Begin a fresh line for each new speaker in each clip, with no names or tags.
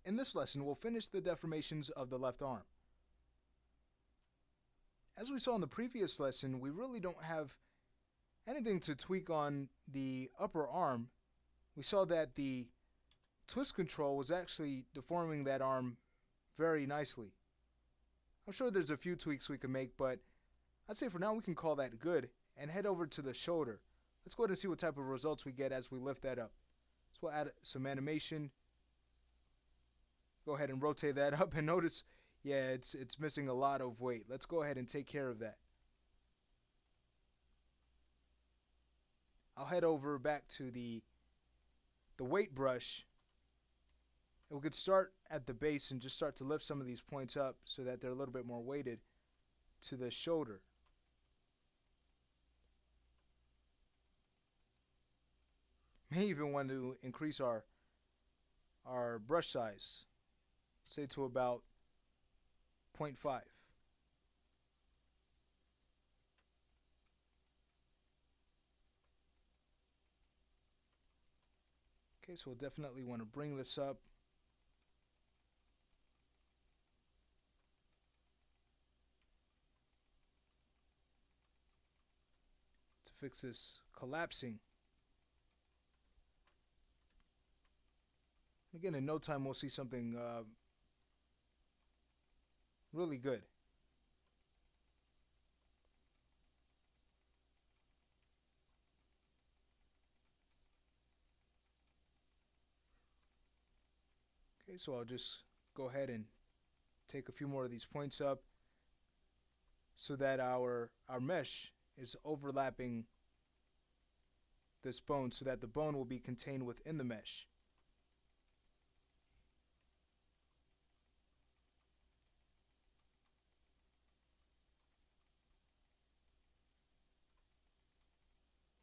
In this lesson, we'll finish the deformations of the left arm. As we saw in the previous lesson, we really don't have anything to tweak on the upper arm. We saw that the twist control was actually deforming that arm very nicely. I'm sure there's a few tweaks we can make, but I'd say for now we can call that good and head over to the shoulder. Let's go ahead and see what type of results we get as we lift that up. So we'll add some animation. Go ahead and rotate that up and notice, yeah, it's missing a lot of weight. Let's go ahead and take care of that. I'll head over back to the weight brush, and we could start at the base and just start to lift some of these points up so that they're a little bit more weighted to the shoulder. May even want to increase our brush size, say to about 0.5. Okay, so we'll definitely want to bring this up. To fix this collapsing. Again, in no time we'll see something really good. Okay, so I'll just go ahead and take a few more of these points up so that our mesh is overlapping this bone so that the bone will be contained within the mesh.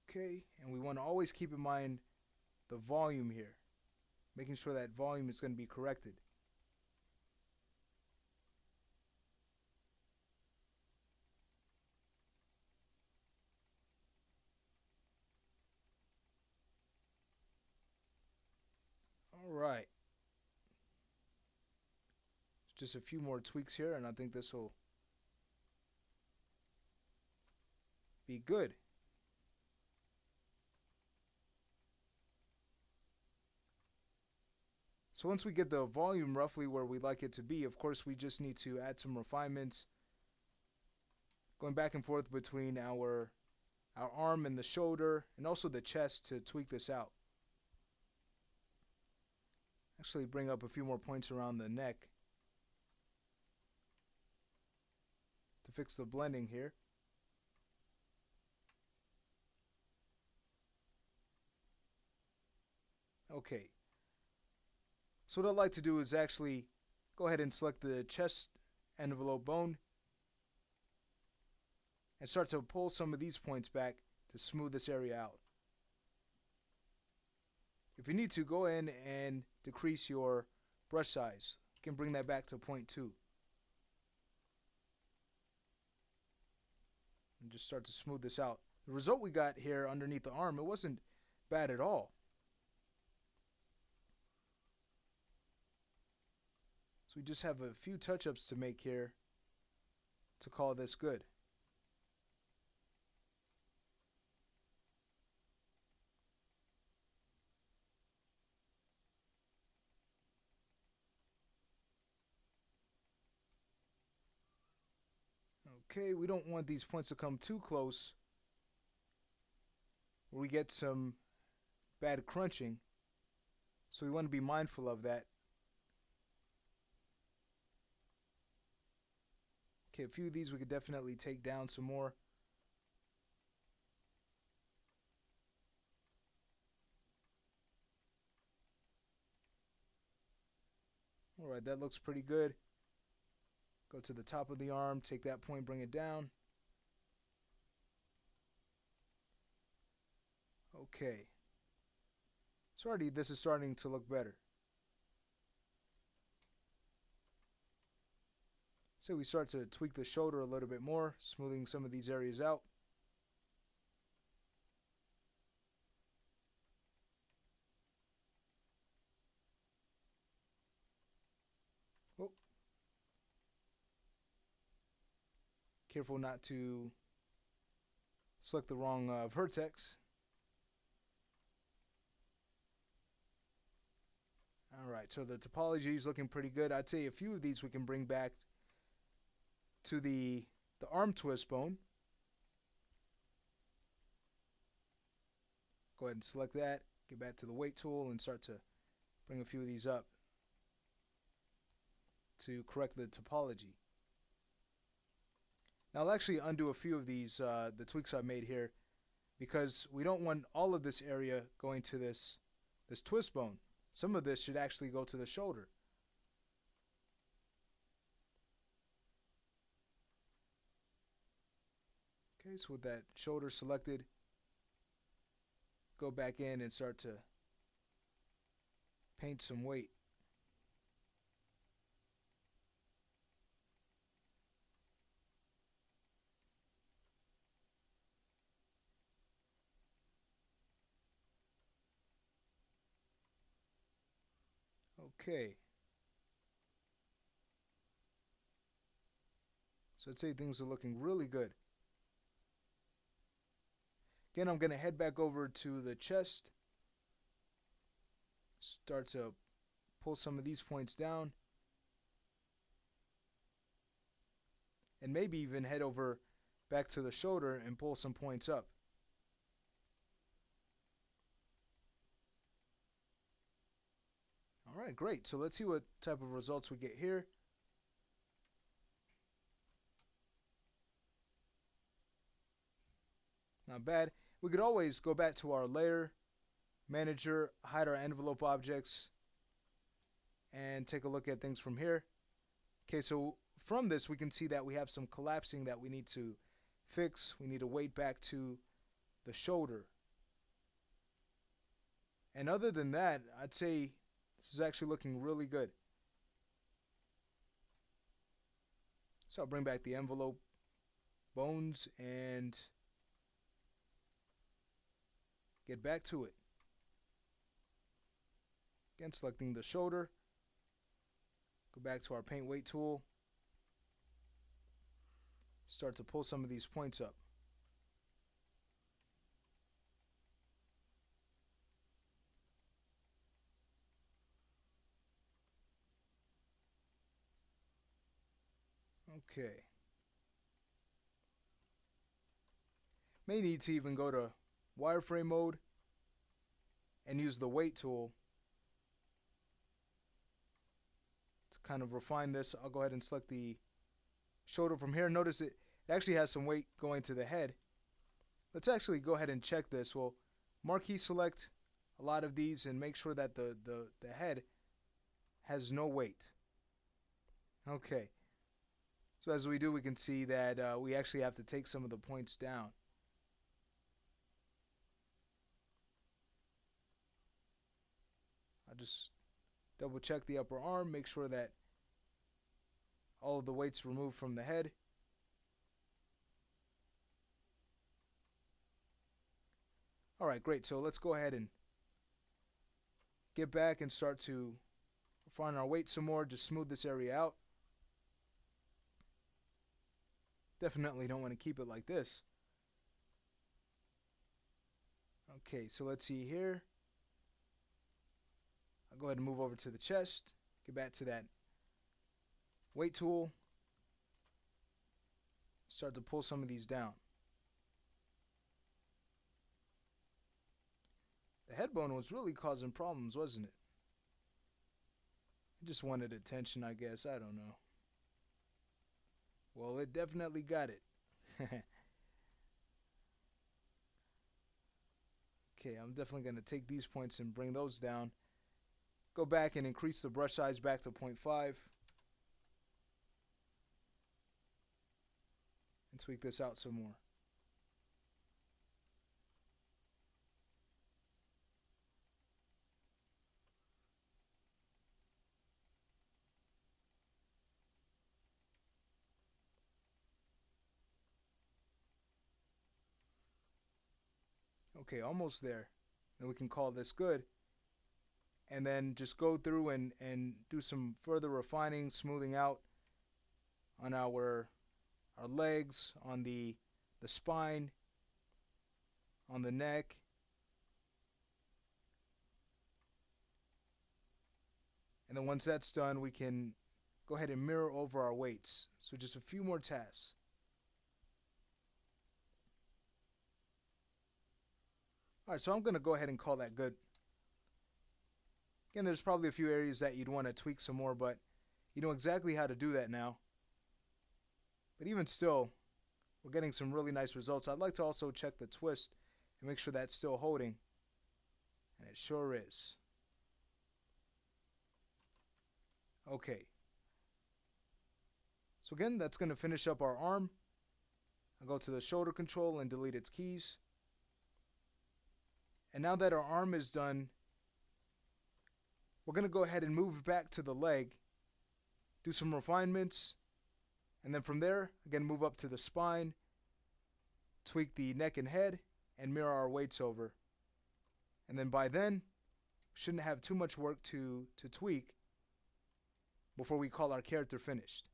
Okay, and we want to always keep in mind the volume here, making sure that volume is going to be corrected. All right. Just a few more tweaks here, and I think this will be good. So once we get the volume roughly where we like it to be, of course we just need to add some refinements, going back and forth between our arm and the shoulder and also the chest to tweak this out. Actually bring up a few more points around the neck to fix the blending here. Okay. So what I'd like to do is actually go ahead and select the chest envelope bone and start to pull some of these points back to smooth this area out. If you need to, go in and decrease your brush size. You can bring that back to 0.2. And just start to smooth this out. The result we got here underneath the arm, it wasn't bad at all. So we just have a few touch-ups to make here to call this good. Okay, we don't want these points to come too close where we get some bad crunching. So we want to be mindful of that. Okay, a few of these we could definitely take down some more. Alright, that looks pretty good. Go to the top of the arm, take that point, bring it down. Okay. So already this is starting to look better. So we start to tweak the shoulder a little bit more, smoothing some of these areas out. Oh, careful not to select the wrong vertex. Alright, so the topology is looking pretty good. I'd say a few of these we can bring back to the arm twist bone. Go ahead and select that, get back to the weight tool and start to bring a few of these up to correct the topology. Now I'll actually undo a few of these, the tweaks I've made here, because we don't want all of this area going to this twist bone. Some of this should actually go to the shoulder. Okay, so with that shoulder selected, go back in and start to paint some weight. Okay. So I'd say things are looking really good. Again, I'm going to head back over to the chest. Start to pull some of these points down. And maybe even head over back to the shoulder and pull some points up. Alright, great. So let's see what type of results we get here. Not bad. We could always go back to our layer manager, hide our envelope objects, and take a look at things from here. Okay, so from this we can see that we have some collapsing that we need to fix. We need to weight back to the shoulder. And other than that, I'd say this is actually looking really good. So I'll bring back the envelope bones and get back to it. Again, selecting the shoulder. Go back to our paint weight tool. Start to pull some of these points up. Okay. May need to even go to wireframe mode and use the weight tool to kind of refine this. I'll go ahead and select the shoulder from here. Notice it actually has some weight going to the head. Let's actually go ahead and check this. We'll marquee select a lot of these and make sure that the head has no weight. Okay. So as we do, we can see that we actually have to take some of the points down. I'll just double check the upper arm, make sure that all of the weight's removed from the head. Alright, great. So let's go ahead and get back and start to refine our weight some more. Just smooth this area out. Definitely don't want to keep it like this. Okay, so let's see here. I'll go ahead and move over to the chest. Get back to that weight tool. Start to pull some of these down. The head bone was really causing problems, wasn't it? It just wanted attention, I guess. I don't know. Well, it definitely got it. Okay, I'm definitely going to take these points and bring those down. Go back and increase the brush size back to 0.5. And tweak this out some more. Okay, almost there. Then we can call this good. and then just go through and do some further refining, smoothing out on our legs, on the spine, on the neck. And then once that's done, we can go ahead and mirror over our weights. So just a few more tasks. Alright, so I'm going to go ahead and call that good. Again, there's probably a few areas that you'd want to tweak some more, but you know exactly how to do that now. But even still, we're getting some really nice results. I'd like to also check the twist and make sure that's still holding. And it sure is. Okay. So again, that's going to finish up our arm. I'll go to the shoulder control and delete its keys. And now that our arm is done, we're going to go ahead and move back to the leg, do some refinements, and then from there, again, move up to the spine, tweak the neck and head, and mirror our weights over. And then by then, shouldn't have too much work to tweak before we call our character finished.